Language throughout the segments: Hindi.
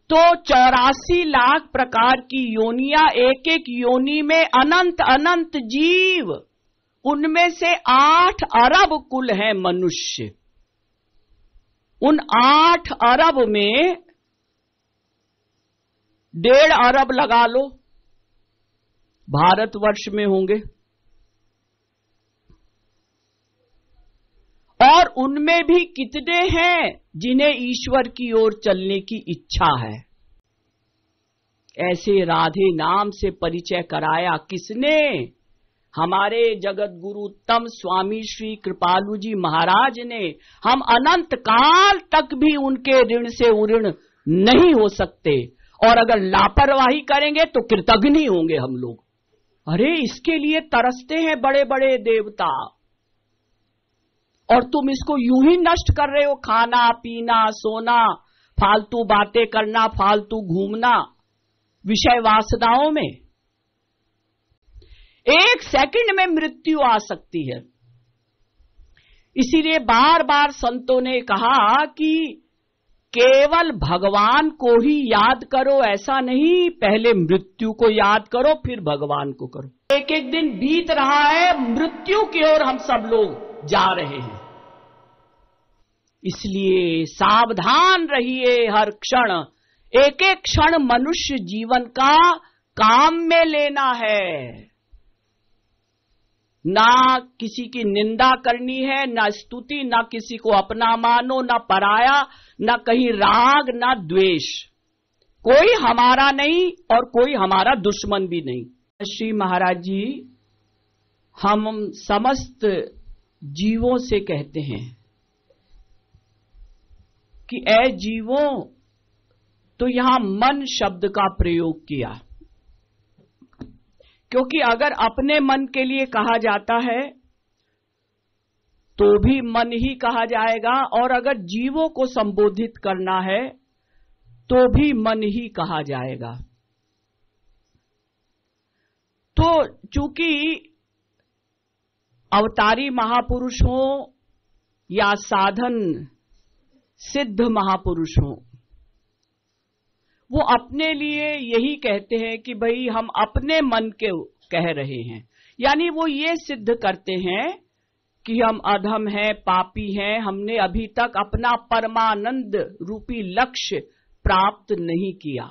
तो 84 लाख प्रकार की योनियां, एक एक योनि में अनंत अनंत जीव, उनमें से 8 अरब कुल है मनुष्य। उन 8 अरब में 1.5 अरब लगा लो भारतवर्ष में होंगे, और उनमें भी कितने हैं जिन्हें ईश्वर की ओर चलने की इच्छा है। ऐसे राधे नाम से परिचय कराया किसने? हमारे जगत गुरु उत्तम स्वामी श्री कृपालु जी महाराज ने। हम अनंत काल तक भी उनके ऋण से उऋण नहीं हो सकते, और अगर लापरवाही करेंगे तो कृतघ्न होंगे हम लोग। अरे इसके लिए तरसते हैं बड़े बड़े देवता, और तुम इसको यूं ही नष्ट कर रहे हो। खाना पीना सोना, फालतू बातें करना, फालतू घूमना विषय वासनाओं में। 1 सेकंड में मृत्यु आ सकती है। इसीलिए बार बार संतों ने कहा कि केवल भगवान को ही याद करो, ऐसा नहीं, पहले मृत्यु को याद करो फिर भगवान को करो। एक एक दिन बीत रहा है, मृत्यु की ओर हम सब लोग जा रहे हैं। इसलिए सावधान रहिए हर क्षण। एक एक क्षण मनुष्य जीवन का काम में लेना है। ना किसी की निंदा करनी है, ना स्तुति, ना किसी को अपना मानो, ना पराया, ना कहीं राग, ना द्वेष। कोई हमारा नहीं और कोई हमारा दुश्मन भी नहीं। श्री महाराज जी हम समस्त जीवों से कहते हैं कि ऐ जीवों, तो यहां मन शब्द का प्रयोग किया, क्योंकि अगर अपने मन के लिए कहा जाता है तो भी मन ही कहा जाएगा, और अगर जीवों को संबोधित करना है तो भी मन ही कहा जाएगा। तो चूंकि अवतारी महापुरुष हो या साधन सिद्ध महापुरुष हो, वो अपने लिए यही कहते हैं कि भाई हम अपने मन के कह रहे हैं। यानी वो ये सिद्ध करते हैं कि हम अधम हैं, पापी हैं, हमने अभी तक अपना परमानंद रूपी लक्ष्य प्राप्त नहीं किया।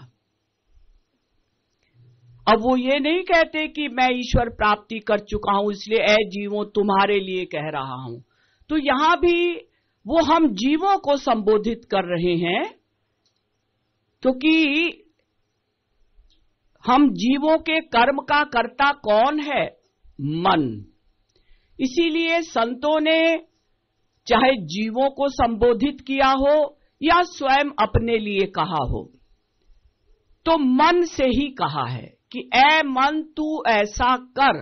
अब वो ये नहीं कहते कि मैं ईश्वर प्राप्ति कर चुका हूं इसलिए ऐ जीवों तुम्हारे लिए कह रहा हूं। तो यहां भी वो हम जीवों को संबोधित कर रहे हैं, क्योंकि हम जीवों के कर्म का कर्ता कौन है? मन। इसीलिए संतों ने चाहे जीवों को संबोधित किया हो या स्वयं अपने लिए कहा हो, तो मन से ही कहा है कि ऐ मन तू ऐसा कर,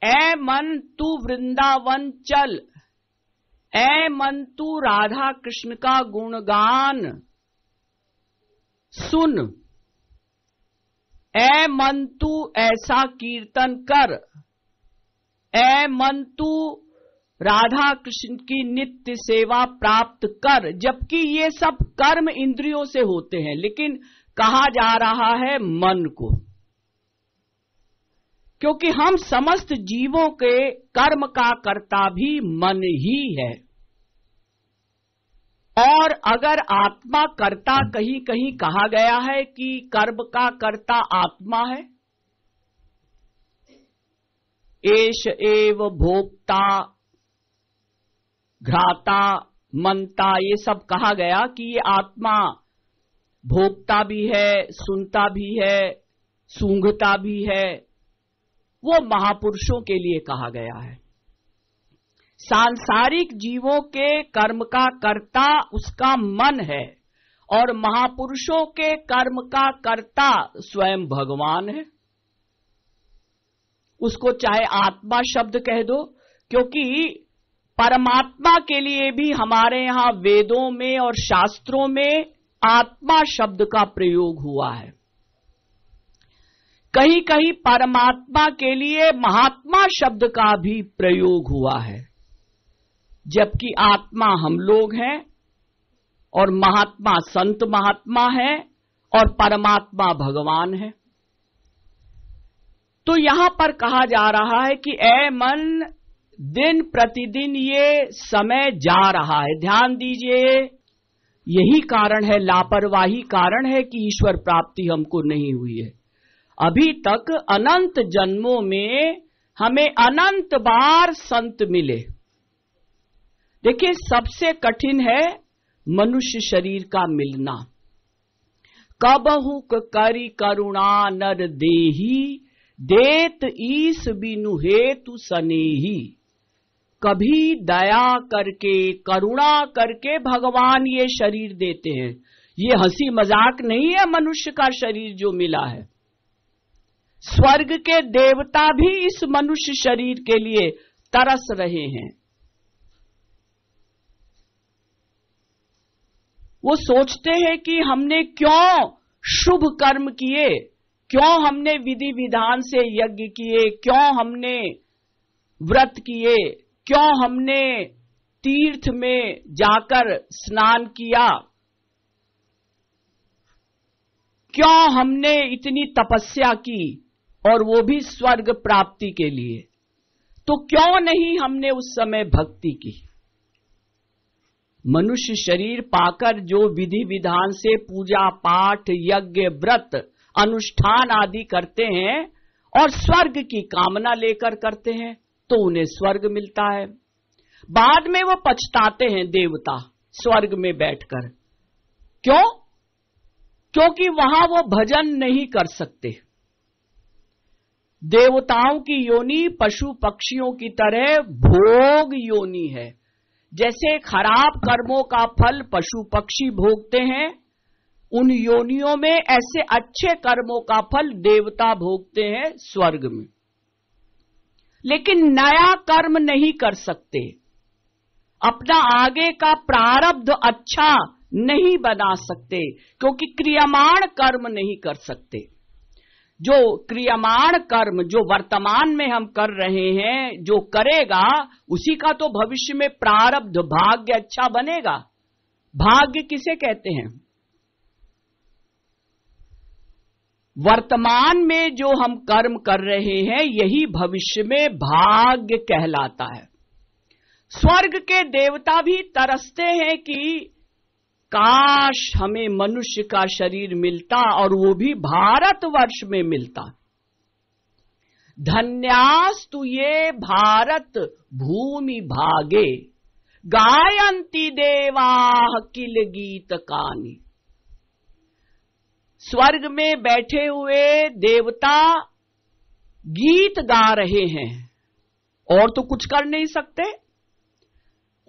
ऐ मन तू वृंदावन चल, ऐ मन तू राधा कृष्ण का गुणगान सुन, ऐ मन तू ऐसा कीर्तन कर, ऐ मन तू राधा कृष्ण की नित्य सेवा प्राप्त कर। जबकि ये सब कर्म इंद्रियों से होते हैं, लेकिन कहा जा रहा है मन को, क्योंकि हम समस्त जीवों के कर्म का कर्ता भी मन ही है। और अगर आत्मा कर्ता कहीं कहीं कहा गया है कि कर्म का कर्ता आत्मा है, एष एव भोक्ता घ्राता मनता, ये सब कहा गया कि ये आत्मा भोक्ता भी है, सुनता भी है, सूंघता भी है, वो महापुरुषों के लिए कहा गया है। सांसारिक जीवों के कर्म का कर्ता उसका मन है, और महापुरुषों के कर्म का कर्ता स्वयं भगवान है। उसको चाहे आत्मा शब्द कह दो, क्योंकि परमात्मा के लिए भी हमारे यहां वेदों में और शास्त्रों में आत्मा शब्द का प्रयोग हुआ है। कहीं कहीं परमात्मा के लिए महात्मा शब्द का भी प्रयोग हुआ है, जबकि आत्मा हम लोग हैं और महात्मा संत महात्मा है और परमात्मा भगवान है। तो यहां पर कहा जा रहा है कि ऐ मन, दिन प्रतिदिन ये समय जा रहा है, ध्यान दीजिए। यही कारण है, लापरवाही कारण है कि ईश्वर प्राप्ति हमको नहीं हुई है। अभी तक अनंत जन्मों में हमें अनंत बार संत मिले। देखिए, सबसे कठिन है मनुष्य शरीर का मिलना। कबहु करी करुणा नर देही, देत ईस बिनु हेतु सनेही। कभी दया करके, करुणा करके भगवान ये शरीर देते हैं। ये हंसी मजाक नहीं है मनुष्य का शरीर जो मिला है। स्वर्ग के देवता भी इस मनुष्य शरीर के लिए तरस रहे हैं। वो सोचते हैं कि हमने क्यों शुभ कर्म किए, क्यों हमने विधि विधान से यज्ञ किए, क्यों हमने व्रत किए, क्यों हमने तीर्थ में जाकर स्नान किया, क्यों हमने इतनी तपस्या की, और वो भी स्वर्ग प्राप्ति के लिए। तो क्यों नहीं हमने उस समय भक्ति की। मनुष्य शरीर पाकर जो विधि विधान से पूजा पाठ यज्ञ व्रत अनुष्ठान आदि करते हैं और स्वर्ग की कामना लेकर करते हैं, तो उन्हें स्वर्ग मिलता है। बाद में वो पछताते हैं देवता स्वर्ग में बैठकर। क्यों? क्योंकि वहां वो भजन नहीं कर सकते। देवताओं की योनि पशु पक्षियों की तरह भोग योनि है। जैसे खराब कर्मों का फल पशु पक्षी भोगते हैं, उन योनियों में ऐसे अच्छे कर्मों का फल देवता भोगते हैं स्वर्ग में। लेकिन नया कर्म नहीं कर सकते, अपना आगे का प्रारब्ध अच्छा नहीं बना सकते, क्योंकि क्रियमाण कर्म नहीं कर सकते। जो क्रियमाण कर्म जो वर्तमान में हम कर रहे हैं, जो करेगा उसी का तो भविष्य में प्रारब्ध भाग्य अच्छा बनेगा। भाग्य किसे कहते हैं? वर्तमान में जो हम कर्म कर रहे हैं यही भविष्य में भाग्य कहलाता है। स्वर्ग के देवता भी तरसते हैं कि काश हमें मनुष्य का शरीर मिलता, और वो भी भारतवर्ष में मिलता। धन्यास्तु ये भारत भूमि भागे, गायंती देवाः किल गीत कानि। स्वर्ग में बैठे हुए देवता गीत गा रहे हैं, और तो कुछ कर नहीं सकते।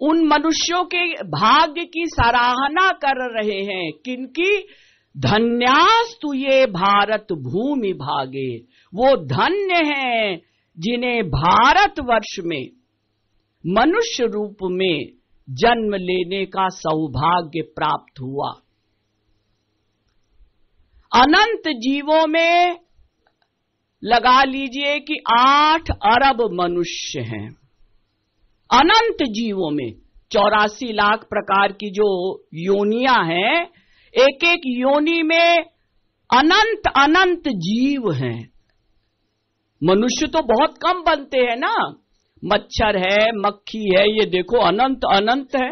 उन मनुष्यों के भाग्य की सराहना कर रहे हैं। किनकी? धन्यास्तु ये भारत भूमि भागे। वो धन्य हैं जिन्हें भारतवर्ष में मनुष्य रूप में जन्म लेने का सौभाग्य प्राप्त हुआ। अनंत जीवों में लगा लीजिए कि 8 अरब मनुष्य हैं। अनंत जीवों में 84 लाख प्रकार की जो योनियां हैं, एक एक योनि में अनंत अनंत जीव हैं। मनुष्य तो बहुत कम बनते हैं ना, मच्छर है, मक्खी है, ये देखो अनंत अनंत है।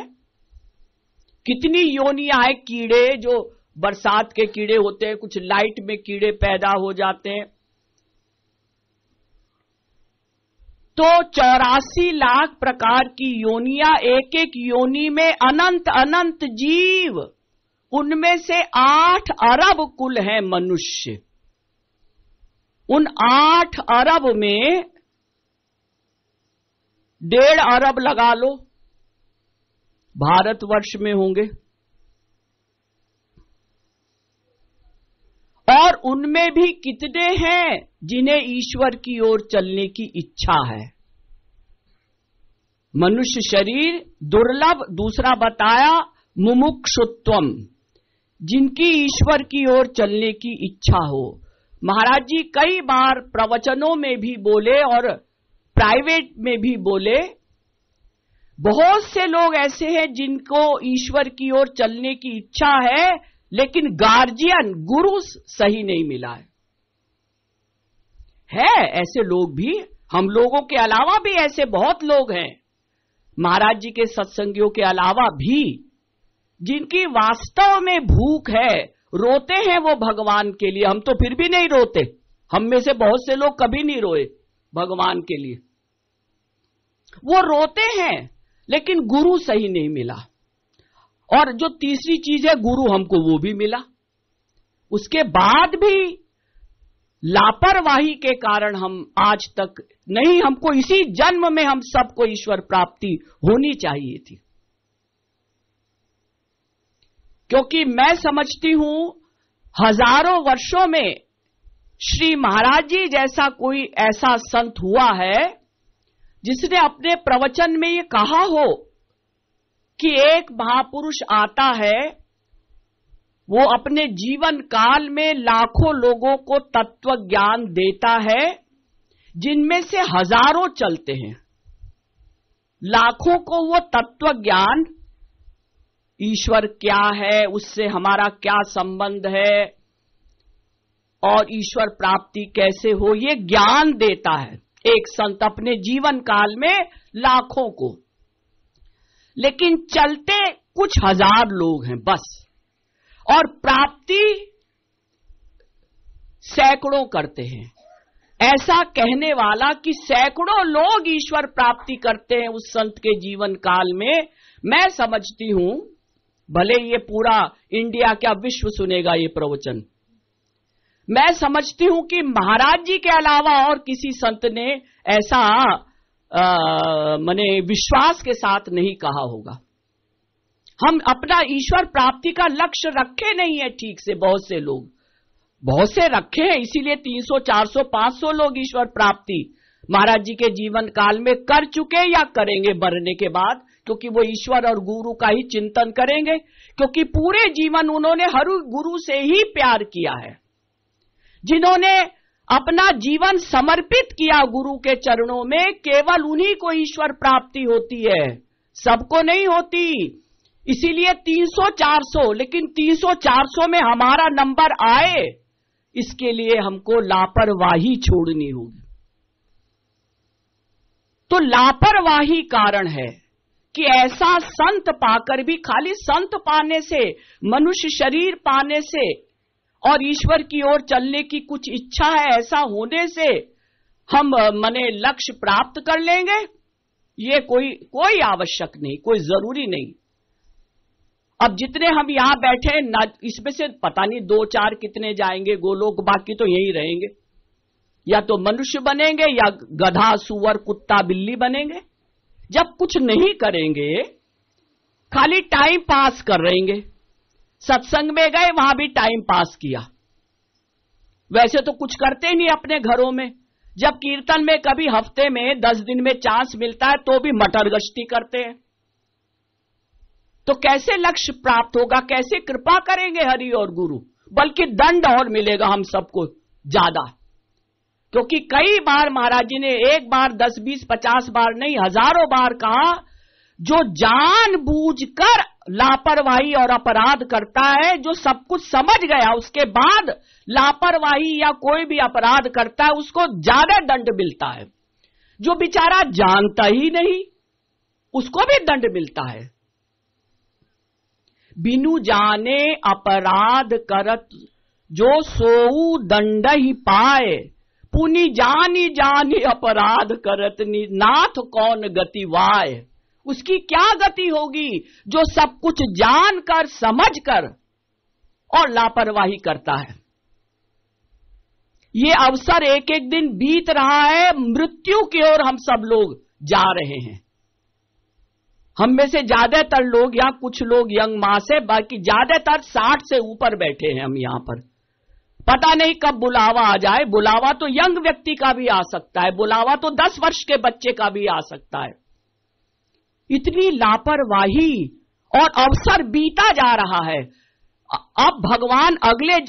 कितनी योनियां हैं। कीड़े जो बरसात के कीड़े होते हैं, कुछ लाइट में कीड़े पैदा हो जाते हैं। तो 84 लाख प्रकार की योनियां, एक एक योनि में अनंत अनंत जीव। उनमें से 8 अरब कुल है मनुष्य। उन 8 अरब में 1.5 अरब लगा लो, भारतवर्ष में होंगे। और उनमें भी कितने हैं जिन्हें ईश्वर की ओर चलने की इच्छा है। मनुष्य शरीर दुर्लभ, दूसरा बताया मुमुक्षुत्वम, जिनकी ईश्वर की ओर चलने की इच्छा हो। महाराज जी कई बार प्रवचनों में भी बोले और प्राइवेट में भी बोले, बहुत से लोग ऐसे हैं जिनको ईश्वर की ओर चलने की इच्छा है, लेकिन गार्जियन गुरु सही नहीं मिला है ऐसे लोग भी। हम लोगों के अलावा भी ऐसे बहुत लोग हैं, महाराज जी के सत्संगियों के अलावा भी, जिनकी वास्तव में भूख है, रोते हैं वो भगवान के लिए। हम तो फिर भी नहीं रोते, हम में से बहुत से लोग कभी नहीं रोए भगवान के लिए। वो रोते हैं लेकिन गुरु सही नहीं मिला। और जो तीसरी चीज है, गुरु हमको वो भी मिला, उसके बाद भी लापरवाही के कारण हम आज तक नहीं, हमको इसी जन्म में हम सबको ईश्वर प्राप्ति होनी चाहिए थी। क्योंकि मैं समझती हूं हजारों वर्षों में श्री महाराज जी जैसा कोई ऐसा संत हुआ है जिसने अपने प्रवचन में ये कहा हो कि एक महापुरुष आता है, वो अपने जीवन काल में लाखों लोगों को तत्व ज्ञान देता है, जिनमें से हजारों चलते हैं। लाखों को वो तत्व ज्ञान, ईश्वर क्या है, उससे हमारा क्या संबंध है और ईश्वर प्राप्ति कैसे हो, ये ज्ञान देता है एक संत अपने जीवन काल में लाखों को। लेकिन चलते कुछ हजार लोग हैं बस, और प्राप्ति सैकड़ों करते हैं। ऐसा कहने वाला कि सैकड़ों लोग ईश्वर प्राप्ति करते हैं उस संत के जीवन काल में, मैं समझती हूं, भले ये पूरा इंडिया क्या विश्व सुनेगा ये प्रवचन, मैं समझती हूं कि महाराज जी के अलावा और किसी संत ने ऐसा माने विश्वास के साथ नहीं कहा होगा। हम अपना ईश्वर प्राप्ति का लक्ष्य रखे नहीं है ठीक से, बहुत से रखे हैं, इसीलिए 300, 400, 500 लोग ईश्वर प्राप्ति महाराज जी के जीवन काल में कर चुके या करेंगे मरने के बाद, क्योंकि वो ईश्वर और गुरु का ही चिंतन करेंगे, क्योंकि पूरे जीवन उन्होंने हर गुरु से ही प्यार किया है। जिन्होंने अपना जीवन समर्पित किया गुरु के चरणों में, केवल उन्हीं को ईश्वर प्राप्ति होती है, सबको नहीं होती। इसीलिए 300, 400, लेकिन 300, 400 में हमारा नंबर आए, इसके लिए हमको लापरवाही छोड़नी होगी। तो लापरवाही कारण है कि ऐसा संत पाकर भी, खाली संत पाने से, मनुष्य शरीर पाने से और ईश्वर की ओर चलने की कुछ इच्छा है, ऐसा होने से हम मने लक्ष्य प्राप्त कर लेंगे, ये कोई आवश्यक नहीं, कोई जरूरी नहीं। अब जितने हम यहां बैठे ना, इसमें से पता नहीं 2-4 कितने जाएंगे गोलोक, बाकी तो यहीं रहेंगे, या तो मनुष्य बनेंगे या गधा, सुअर, कुत्ता, बिल्ली बनेंगे। जब कुछ नहीं करेंगे, खाली टाइम पास कर रहेंगे, सत्संग में गए वहां भी टाइम पास किया, वैसे तो कुछ करते नहीं अपने घरों में। जब कीर्तन में कभी हफ्ते में 10 दिन में चांस मिलता है तो भी मटर गश्ती करते हैं। तो कैसे लक्ष्य प्राप्त होगा, कैसे कृपा करेंगे हरि और गुरु, बल्कि दंड और मिलेगा हम सबको ज्यादा। क्योंकि कई बार महाराज जी ने एक बार 10, 20, 50 बार नहीं, हजारों बार कहा, जो जानबूझकर लापरवाही और अपराध करता है, जो सब कुछ समझ गया उसके बाद लापरवाही या कोई भी अपराध करता है, उसको ज्यादा दंड मिलता है। जो बेचारा जानता ही नहीं उसको भी दंड मिलता है। बिनु जाने अपराध करत जो सोऊ दंड ही पाए, पुनि जानी जानी अपराध करत नाथ कौन गति वाय। उसकी क्या गति होगी जो सब कुछ जानकर समझकर और लापरवाही करता है। ये अवसर एक एक दिन बीत रहा है, मृत्यु की ओर हम सब लोग जा रहे हैं। हम में से ज्यादातर लोग, या कुछ लोग यंग मास है, बाकी ज्यादातर 60 से ऊपर बैठे हैं हम यहां पर। पता नहीं कब बुलावा आ जाए। बुलावा तो यंग व्यक्ति का भी आ सकता है, बुलावा तो 10 वर्ष के बच्चे का भी आ सकता है। इतनी लापरवाही और अवसर बीता जा रहा है। अब भगवान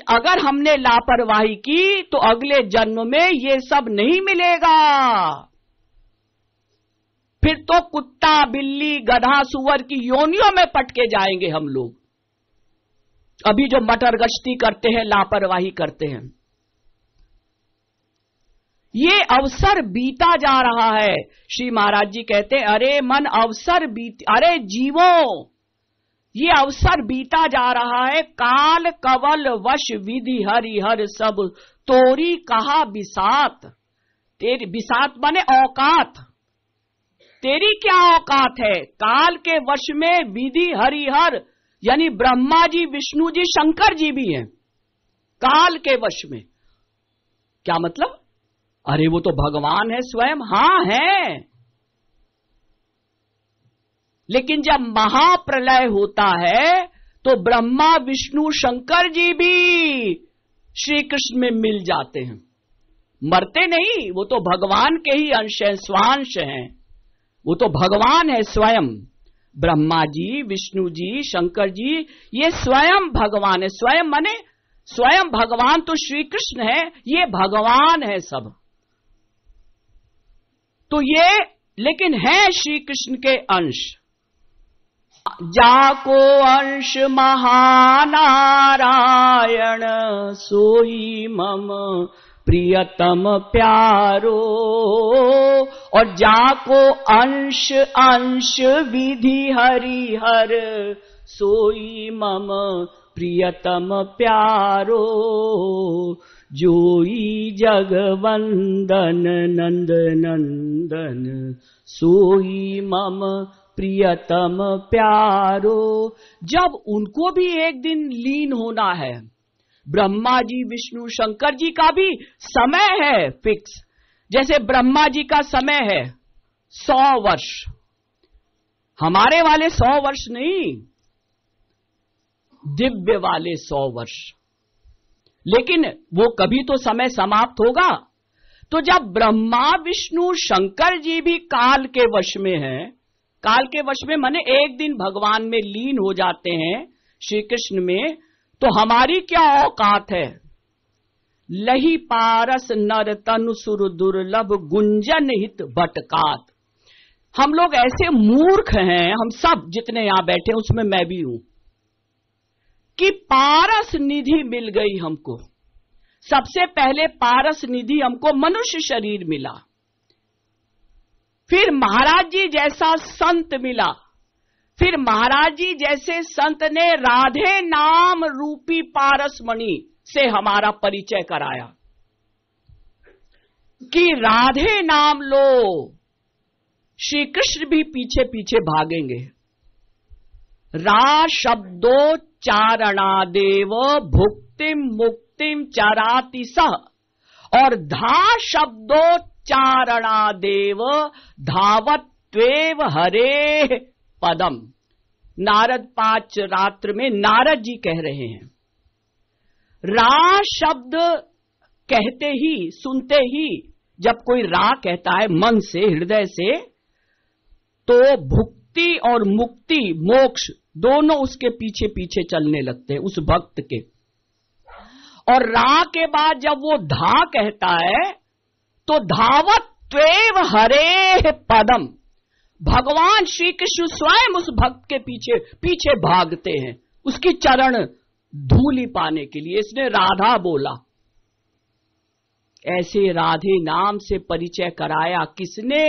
अगर हमने लापरवाही की तो अगले जन्म में ये सब नहीं मिलेगा। फिर तो कुत्ता, बिल्ली, गधा, सुअर की योनियों में पटके जाएंगे हम लोग। अभी जो मटर गश्ती करते हैं, लापरवाही करते हैं, ये अवसर बीता जा रहा है। श्री महाराज जी कहते हैं, अरे मन अवसर अरे जीवो, ये अवसर बीता जा रहा है। काल कवल वश विधि हरिहर सब तोरी कहा बिसात। तेरी बिसात माने औकात, तेरी क्या औकात है? काल के वश में विधि हरिहर यानी ब्रह्मा जी, विष्णु जी, शंकर जी भी हैं काल के वश में। क्या मतलब? अरे वो तो भगवान है स्वयं। हां है, लेकिन जब महाप्रलय होता है तो ब्रह्मा, विष्णु, शंकर जी भी श्री कृष्ण में मिल जाते हैं। मरते नहीं, वो तो भगवान के ही अंश हैं, स्वांश हैं। वो तो भगवान है स्वयं। ब्रह्मा जी, विष्णु जी, शंकर जी, ये स्वयं भगवान है। स्वयं माने स्वयं भगवान तो श्री कृष्ण है, ये भगवान है सब। तो ये लेकिन है श्री कृष्ण के अंश। जाको अंश महानारायण सोई मम प्रियतम प्यारो। और जाको अंश अंश विधि हरिहर सोई मम प्रियतम प्यारो। जोई जगवंदन नंद नंदन सोई मम प्रियतम प्यारो। जब उनको भी एक दिन लीन होना है, ब्रह्मा जी, विष्णु, शंकर जी का भी समय है फिक्स। जैसे ब्रह्मा जी का समय है 100 वर्ष, हमारे वाले 100 वर्ष नहीं, दिव्य वाले 100 वर्ष। लेकिन वो कभी तो समय समाप्त होगा। तो जब ब्रह्मा, विष्णु, शंकर जी भी काल के वश में हैं, काल के वश में माने एक दिन भगवान में लीन हो जाते हैं श्री कृष्ण में, तो हमारी क्या औकात है? लही पारस नर तनु सुर दुर्लभ गुंजन हित भटकात। हम लोग ऐसे मूर्ख हैं, हम सब जितने यहां बैठे उसमें मैं भी हूं, कि पारस निधि मिल गई हमको। सबसे पहले पारस निधि हमको मनुष्य शरीर मिला, फिर महाराज जी जैसा संत मिला, फिर महाराज जी जैसे संत ने राधे नाम रूपी पारस मणि से हमारा परिचय कराया कि राधे नाम लो। श्री कृष्ण भी पीछे पीछे भागेंगे। रा शब्दोच्चारणादेव भुक्तिम मुक्तिम चराति सह, और धा शब्दोच्चारणादेव धावत्वेव हरे पदम। नारद 5 रात्र में नारद जी कह रहे हैं, रा शब्द कहते ही, सुनते ही, जब कोई रा कहता है मन से, हृदय से, तो भुक्ति और मुक्ति, मोक्ष दोनों उसके पीछे पीछे चलने लगते हैं उस भक्त के। और रा के बाद जब वो धा कहता है तो धावत त्वेव हरे पदम, भगवान श्री कृष्ण स्वयं उस भक्त के पीछे पीछे भागते हैं उसकी चरण धूलि पाने के लिए। इसने राधा बोला। ऐसे राधे नाम से परिचय कराया किसने?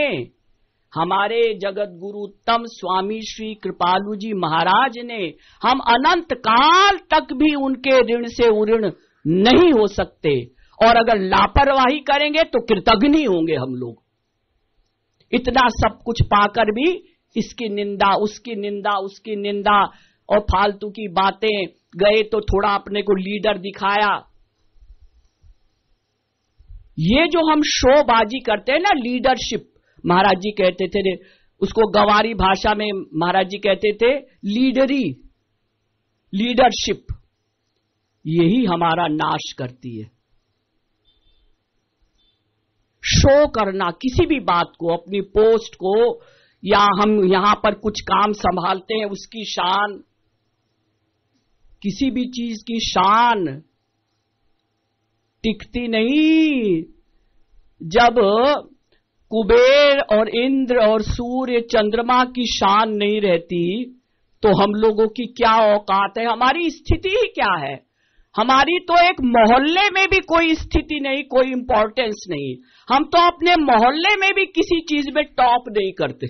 हमारे जगत गुरु तम स्वामी श्री कृपालु जी महाराज ने। हम अनंत काल तक भी उनके ऋण से उऋण नहीं हो सकते, और अगर लापरवाही करेंगे तो कृतघ्न होंगे हम लोग। इतना सब कुछ पाकर भी इसकी निंदा, उसकी निंदा, उसकी निंदा और फालतू की बातें। गए तो थोड़ा अपने को लीडर दिखाया। ये जो हम शोबाजी करते हैं ना, लीडरशिप, महाराज जी कहते थे उसको, गंवारी भाषा में महाराज जी कहते थे लीडरी, लीडरशिप, यही हमारा नाश करती है। शो करना किसी भी बात को, अपनी पोस्ट को, या हम यहां पर कुछ काम संभालते हैं उसकी शान, किसी भी चीज की शान टिकती नहीं। जब कुबेर और इंद्र और सूर्य चंद्रमा की शान नहीं रहती तो हम लोगों की क्या औकात है, हमारी स्थिति ही क्या है। हमारी तो एक मोहल्ले में भी कोई स्थिति नहीं, कोई इंपॉर्टेंस नहीं। हम तो अपने मोहल्ले में भी किसी चीज में टॉप नहीं करते।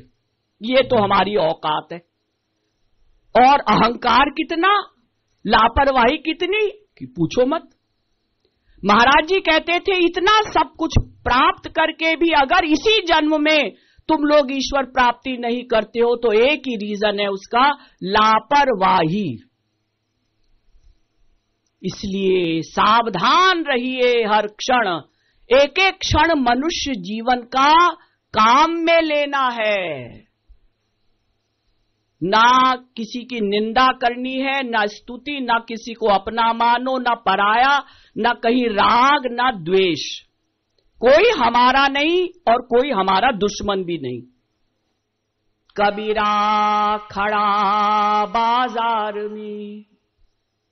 ये तो हमारी औकात है। और अहंकार कितना, लापरवाही कितनी कि पूछो मत। महाराज जी कहते थे इतना सब कुछ प्राप्त करके भी अगर इसी जन्म में तुम लोग ईश्वर प्राप्ति नहीं करते हो तो एक ही रीजन है उसका, लापरवाही। इसलिए सावधान रहिए हर क्षण, एक एक क्षण मनुष्य जीवन का काम में लेना है। ना किसी की निंदा करनी है, ना स्तुति, ना किसी को अपना मानो, ना पराया, ना कहीं राग, ना द्वेष। कोई हमारा नहीं और कोई हमारा दुश्मन भी नहीं। कबीरा खड़ा बाजार में,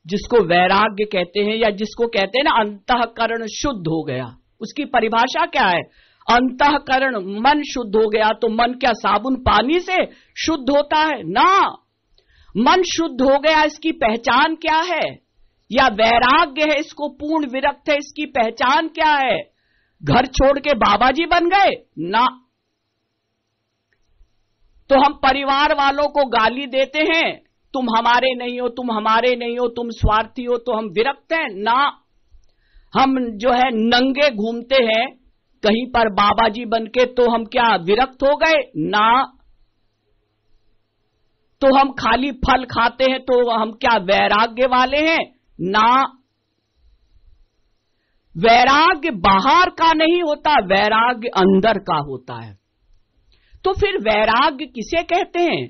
जिसको वैराग्य कहते हैं या जिसको कहते हैं ना अंतःकरण शुद्ध हो गया, उसकी परिभाषा क्या है? अंतःकरण, मन शुद्ध हो गया। तो मन क्या साबुन पानी से शुद्ध होता है? ना, मन शुद्ध हो गया इसकी पहचान क्या है? या वैराग्य है, इसको पूर्ण विरक्त है, इसकी पहचान क्या है? घर छोड़ के बाबा जी बन गए? ना। तो हम परिवार वालों को गाली देते हैं, तुम हमारे नहीं हो, तुम हमारे नहीं हो, तुम स्वार्थी हो, तो हम विरक्त हैं? ना। हम जो है नंगे घूमते हैं कहीं पर बाबा जी बनके, तो हम क्या विरक्त हो गए? ना। तो हम खाली फल खाते हैं तो हम क्या वैराग्य वाले हैं? ना। वैराग्य बाहर का नहीं होता, वैराग्य अंदर का होता है। तो फिर वैराग्य किसे कहते हैं?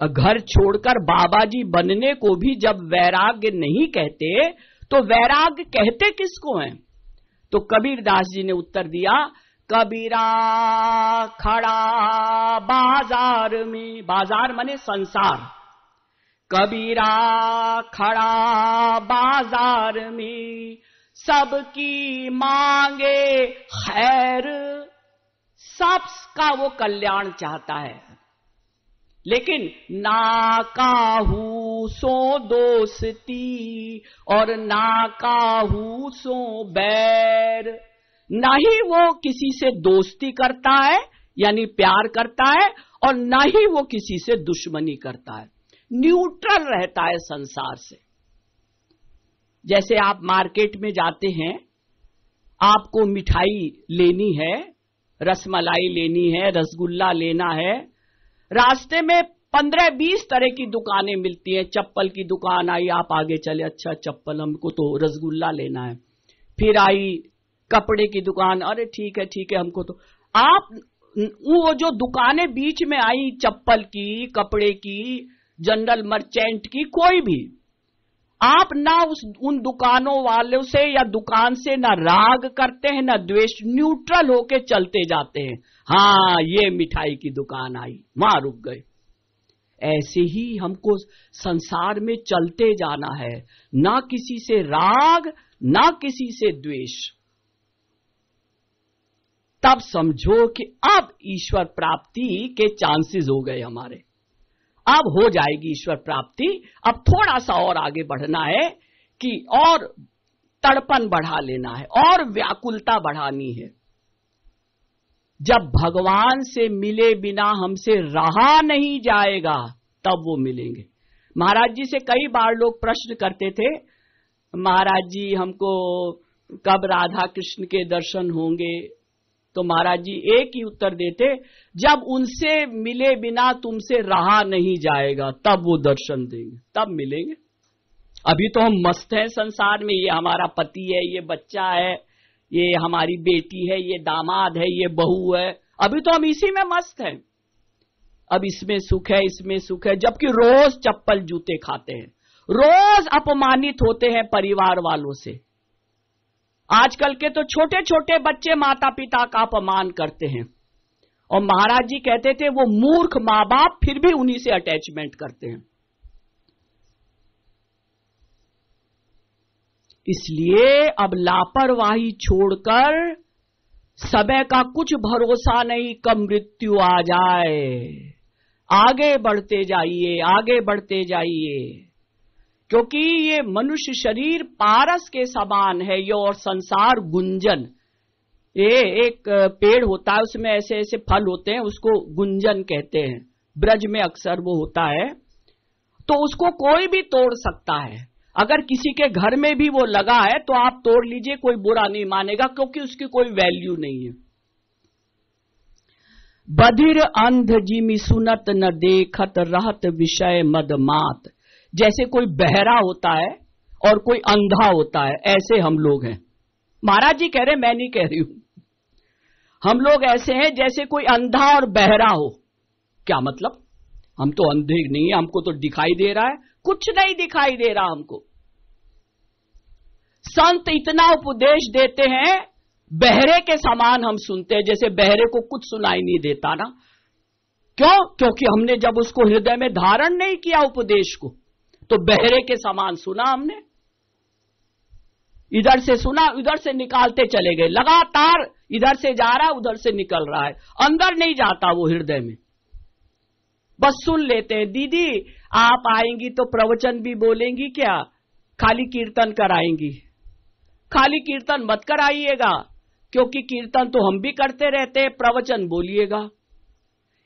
घर छोड़कर बाबा जी बनने को भी जब वैराग्य नहीं कहते तो वैराग्य कहते किसको हैं? तो कबीरदास जी ने उत्तर दिया, कबीरा खड़ा बाजार में, बाजार माने संसार। कबीरा खड़ा बाजार में, सबकी मांगे खैर, सबका वो कल्याण चाहता है। लेकिन ना काहू सो दोस्ती और ना काहू सो बैर, ना ही वो किसी से दोस्ती करता है यानी प्यार करता है और ना ही वो किसी से दुश्मनी करता है, न्यूट्रल रहता है संसार से। जैसे आप मार्केट में जाते हैं, आपको मिठाई लेनी है, रसमलाई लेनी है, रसगुल्ला लेना है, रास्ते में 15-20 तरह की दुकानें मिलती हैं। चप्पल की दुकान आई, आप आगे चले, अच्छा चप्पल, हमको तो रसगुल्ला लेना है। फिर आई कपड़े की दुकान, अरे ठीक है हमको तो। आप वो जो दुकानें बीच में आई, चप्पल की, कपड़े की, जनरल मर्चेंट की, कोई भी, आप ना उन दुकानों वालों से या दुकान से ना राग करते हैं ना द्वेष, न्यूट्रल होके चलते जाते हैं। हाँ, ये मिठाई की दुकान आई, वहां रुक गए। ऐसे ही हमको संसार में चलते जाना है, ना किसी से राग ना किसी से द्वेष। तब समझो कि अब ईश्वर प्राप्ति के चांसेस हो गए हमारे, अब हो जाएगी ईश्वर प्राप्ति। अब थोड़ा सा और आगे बढ़ना है कि और तड़पन बढ़ा लेना है और व्याकुलता बढ़ानी है। जब भगवान से मिले बिना हमसे रहा नहीं जाएगा तब वो मिलेंगे। महाराज जी से कई बार लोग प्रश्न करते थे, महाराज जी हमको कब राधा कृष्ण के दर्शन होंगे? तो महाराज जी एक ही उत्तर देते, जब उनसे मिले बिना तुमसे रहा नहीं जाएगा तब वो दर्शन देंगे, तब मिलेंगे। अभी तो हम मस्त हैं संसार में, ये हमारा पति है, ये बच्चा है, ये हमारी बेटी है, ये दामाद है, ये बहू है, अभी तो हम इसी में मस्त हैं। अब इसमें सुख है, इसमें सुख है, जबकि रोज चप्पल जूते खाते हैं, रोज अपमानित होते हैं परिवार वालों से। आजकल के तो छोटे छोटे बच्चे माता पिता का अपमान करते हैं, और महाराज जी कहते थे वो मूर्ख माँ बाप फिर भी उन्हीं से अटैचमेंट करते हैं। इसलिए अब लापरवाही छोड़कर समय का कुछ भरोसा नहीं, कब मृत्यु आ जाए। आगे बढ़ते जाइए, आगे बढ़ते जाइए, क्योंकि ये मनुष्य शरीर पारस के समान है ये, और संसार गुंजन। ये एक पेड़ होता है, उसमें ऐसे ऐसे फल होते हैं, उसको गुंजन कहते हैं, ब्रज में अक्सर वो होता है। तो उसको कोई भी तोड़ सकता है। अगर किसी के घर में भी वो लगा है तो आप तोड़ लीजिए, कोई बुरा नहीं मानेगा, क्योंकि उसकी कोई वैल्यू नहीं है। बधिर अंध जिमि सुनत न देखत रहत विषय मद मात। जैसे कोई बहरा होता है और कोई अंधा होता है, ऐसे हम लोग हैं। महाराज जी कह रहे, मैं नहीं कह रही हूं। हम लोग ऐसे हैं जैसे कोई अंधा और बहरा हो। क्या मतलब? हम तो अंधे नहीं है, हमको तो दिखाई दे रहा है। कुछ नहीं दिखाई दे रहा हमको। संत इतना उपदेश देते हैं, बहरे के समान हम सुनते हैं, जैसे बहरे को कुछ सुनाई नहीं देता ना। क्यों? क्योंकि हमने जब उसको हृदय में धारण नहीं किया उपदेश को, तो बहरे के समान सुना हमने। इधर से सुना, इधर से निकालते चले गए, लगातार इधर से जा रहा है, उधर से निकल रहा है, अंदर नहीं जाता वो हृदय में, बस सुन लेते हैं। दीदी आप आएंगी तो प्रवचन भी बोलेंगी क्या? खाली कीर्तन कराएंगी? खाली कीर्तन मत कराइएगा, क्योंकि कीर्तन तो हम भी करते रहते हैं, प्रवचन बोलिएगा।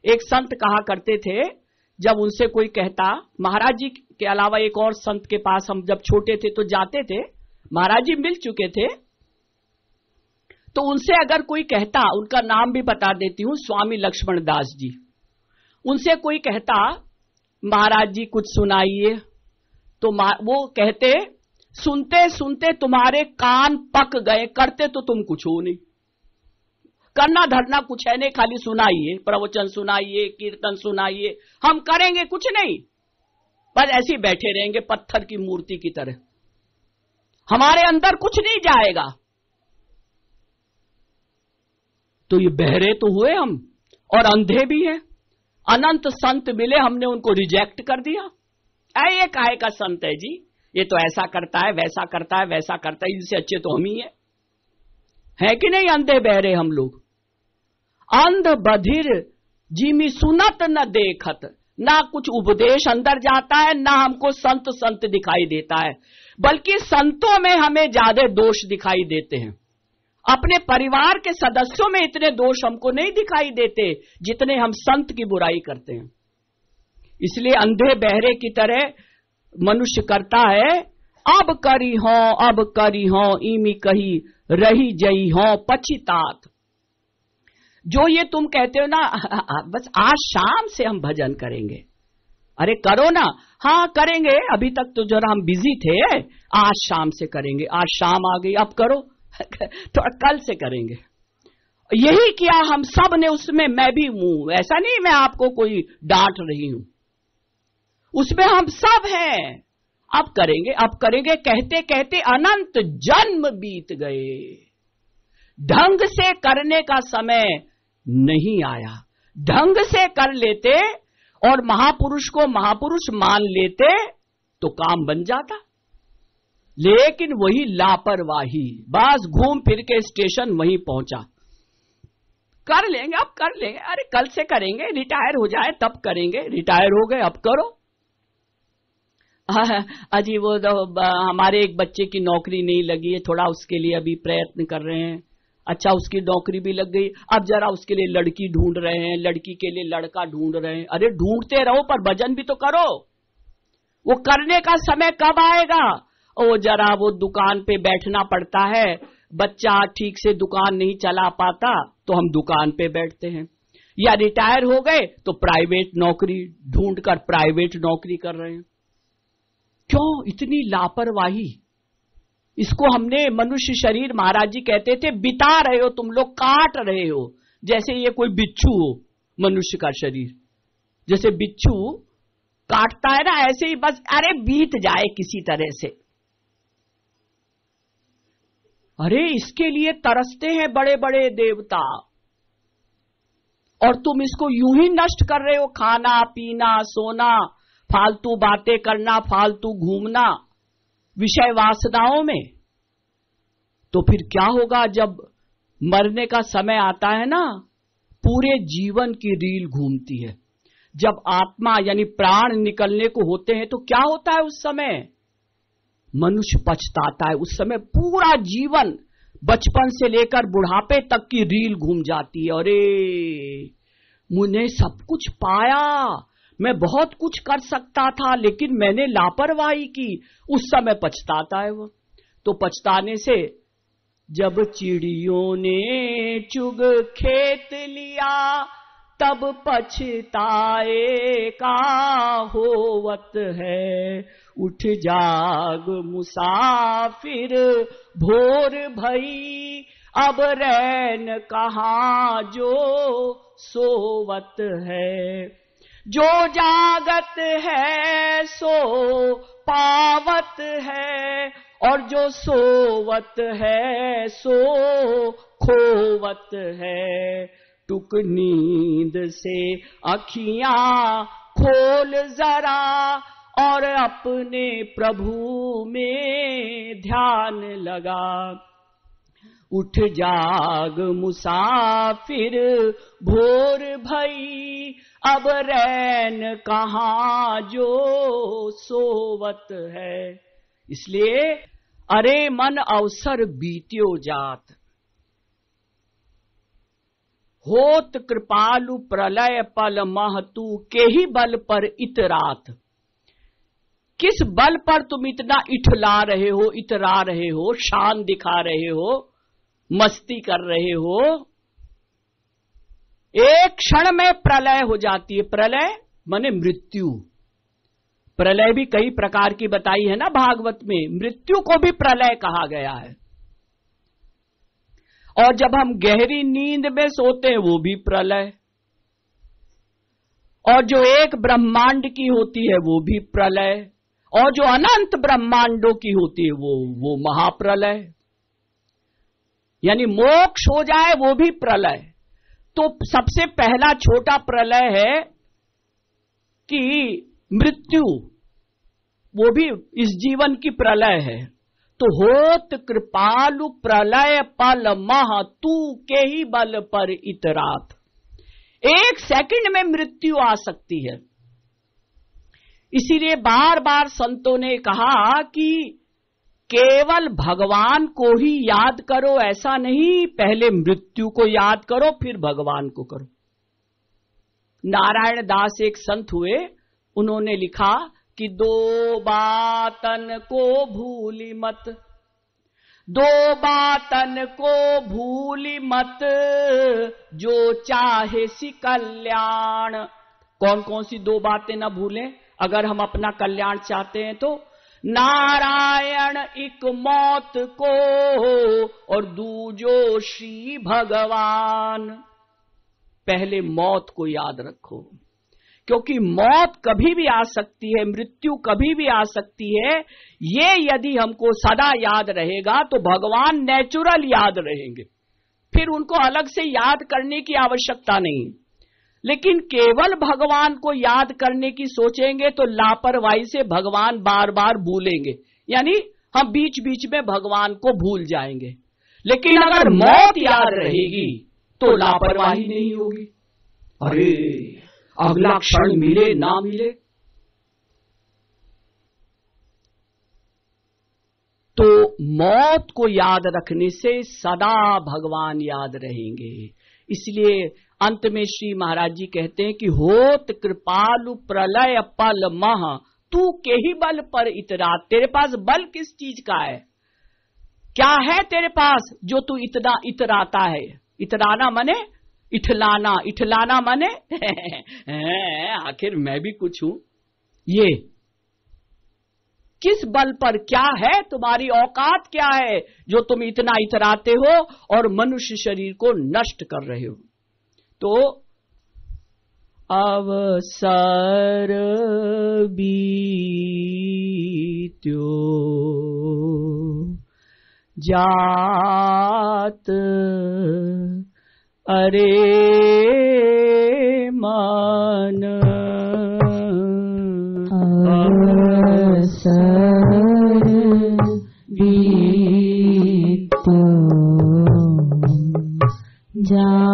एक संत कहा करते थे, जब उनसे कोई कहता, महाराज जी के अलावा एक और संत के पास हम जब छोटे थे तो जाते थे, महाराज जी मिल चुके थे, तो उनसे अगर कोई कहता, उनका नाम भी बता देती हूं, स्वामी लक्ष्मण दास जी, उनसे कोई कहता महाराज जी कुछ सुनाइए, तो वो कहते, सुनते सुनते तुम्हारे कान पक गए, करते तो तुम कुछ हो नहीं, करना धरना कुछ है नहीं, खाली सुनाइए, प्रवचन सुनाइए, कीर्तन सुनाइए, हम करेंगे कुछ नहीं, बस ऐसे ही बैठे रहेंगे पत्थर की मूर्ति की तरह, हमारे अंदर कुछ नहीं जाएगा। तो ये बहरे तो हुए हम, और अंधे भी हैं। अनंत संत मिले, हमने उनको रिजेक्ट कर दिया। ये काहे का संत है जी, ये तो ऐसा करता है, वैसा करता है, वैसा करता है, इनसे अच्छे तो हम ही है कि नहीं? अंधे बहरे हम लोग। अंध बधिर जिमि सुनत न देखत, ना कुछ उपदेश अंदर जाता है, ना हमको संत संत दिखाई देता है, बल्कि संतों में हमें ज्यादा दोष दिखाई देते हैं। अपने परिवार के सदस्यों में इतने दोष हमको नहीं दिखाई देते जितने हम संत की बुराई करते हैं। इसलिए अंधे बहरे की तरह मनुष्य करता है, अब करी हो इमी कही रही जई हो पछितात। जो ये तुम कहते हो ना, बस आज शाम से हम भजन करेंगे, अरे करो ना। हाँ करेंगे, अभी तक तो जरा हम बिजी थे, आज शाम से करेंगे। आज शाम आ गई, अब करो, थोड़ा कल से करेंगे। यही किया हम सब ने, उसमें मैं भी हूं, ऐसा नहीं मैं आपको कोई डांट रही हूं, उसमें हम सब हैं। अब करेंगे, अब करेंगे, कहते कहते अनंत जन्म बीत गए, ढंग से करने का समय नहीं आया। ढंग से कर लेते और महापुरुष को महापुरुष मान लेते तो काम बन जाता, लेकिन वही लापरवाही, बस घूम फिर के स्टेशन वहीं पहुंचा। कर लेंगे, अब कर लेंगे, अरे कल से करेंगे, रिटायर हो जाए तब करेंगे, रिटायर हो गए अब करो। अजी वो हमारे एक बच्चे की नौकरी नहीं लगी है, थोड़ा उसके लिए अभी प्रयत्न कर रहे हैं। अच्छा उसकी नौकरी भी लग गई, अब जरा उसके लिए लड़की ढूंढ रहे हैं, लड़की के लिए लड़का ढूंढ रहे हैं। अरे ढूंढते रहो पर भजन भी तो करो। वो करने का समय कब आएगा? वो जरा वो दुकान पे बैठना पड़ता है, बच्चा ठीक से दुकान नहीं चला पाता तो हम दुकान पे बैठते हैं, या रिटायर हो गए तो प्राइवेट नौकरी ढूंढकर प्राइवेट नौकरी कर रहे हैं। क्यों इतनी लापरवाही? इसको हमने मनुष्य शरीर, महाराज जी कहते थे, बिता रहे हो तुम लोग, काट रहे हो, जैसे ये कोई बिच्छू हो। मनुष्य का शरीर जैसे बिच्छू काटता है ना, ऐसे ही बस अरे बीत जाए किसी तरह से। अरे इसके लिए तरसते हैं बड़े बड़े देवता, और तुम इसको यूं ही नष्ट कर रहे हो। खाना पीना सोना, फालतू बातें करना, फालतू घूमना विषय वासनाओं में। तो फिर क्या होगा जब मरने का समय आता है ना, पूरे जीवन की रील घूमती है। जब आत्मा यानी प्राण निकलने को होते हैं तो क्या होता है उस समय? मनुष्य पछताता है। उस समय पूरा जीवन बचपन से लेकर बुढ़ापे तक की रील घूम जाती है। अरे मुझे सब कुछ पाया, मैं बहुत कुछ कर सकता था, लेकिन मैंने लापरवाही की। उस समय पछताता है वो। तो पछताने से जब चिड़ियों ने चुग खेत लिया, तब पछताए का होवत है। उठ जाग मुसाफिर भोर भई, अब रैन कहाँ जो सोवत है। जो जागत है सो पावत है, और जो सोवत है सो खोवत है। टुक नींद से अखियां खोल जरा, और अपने प्रभु में ध्यान लगा। उठ जाग मुसाफिर भोर भई, अब रैन कहाँ जो सोवत है। इसलिए अरे मन अवसर बीत्यो जात, होत कृपालु प्रलय पल महतु के ही बल पर इतरात। किस बल पर तुम इतना इठला रहे हो, इतरा रहे हो, शान दिखा रहे हो, मस्ती कर रहे हो? एक क्षण में प्रलय हो जाती है। प्रलय माने मृत्यु। प्रलय भी कई प्रकार की बताई है ना भागवत में। मृत्यु को भी प्रलय कहा गया है। और जब हम गहरी नींद में सोते हैं वो भी प्रलय, और जो एक ब्रह्मांड की होती है वो भी प्रलय, और जो अनंत ब्रह्मांडों की होती है वो महाप्रलय। यानी मोक्ष हो जाए वो भी प्रलय। तो सबसे पहला छोटा प्रलय है कि मृत्यु, वो भी इस जीवन की प्रलय है। तो होत कृपालु प्रलय पल मह तू के ही बल पर इतरात। एक सेकंड में मृत्यु आ सकती है। इसीलिए बार बार संतों ने कहा कि केवल भगवान को ही याद करो, ऐसा नहीं, पहले मृत्यु को याद करो फिर भगवान को करो। नारायण दास एक संत हुए, उन्होंने लिखा कि दो बातन को भूली मत, दो बातन को भूली मत, जो चाहे सी कल्याण। कौन कौन सी दो बातें ना भूलें अगर हम अपना कल्याण चाहते हैं? तो नारायण एक मौत को, और दूजो श्री भगवान। पहले मौत को याद रखो, क्योंकि मौत कभी भी आ सकती है, मृत्यु कभी भी आ सकती है। ये यदि हमको सदा याद रहेगा तो भगवान नेचुरल याद रहेंगे, फिर उनको अलग से याद करने की आवश्यकता नहीं। लेकिन केवल भगवान को याद करने की सोचेंगे तो लापरवाही से भगवान बार बार भूलेंगे, यानी हम बीच बीच में भगवान को भूल जाएंगे। लेकिन अगर मौत याद रहेगी तो लापरवाही नहीं होगी। अरे अगला क्षण मिले ना मिले, तो मौत को याद रखने से सदा भगवान याद रहेंगे। इसलिए अंत में श्री महाराज जी कहते हैं कि होत कृपालु प्रलय पल मह तू के ही बल पर इतरा। तेरे पास बल किस चीज का है? क्या है तेरे पास जो तू इतना इतराता है? इतराना माने इठलाना, इठलाना माने आखिर मैं भी कुछ हूं। ये किस बल पर, क्या है तुम्हारी औकात, क्या है जो तुम इतना इतराते हो और मनुष्य शरीर को नष्ट कर रहे हो? तो अवसर बीत्यो जात, अरे मन अवसर बीत्यो जा।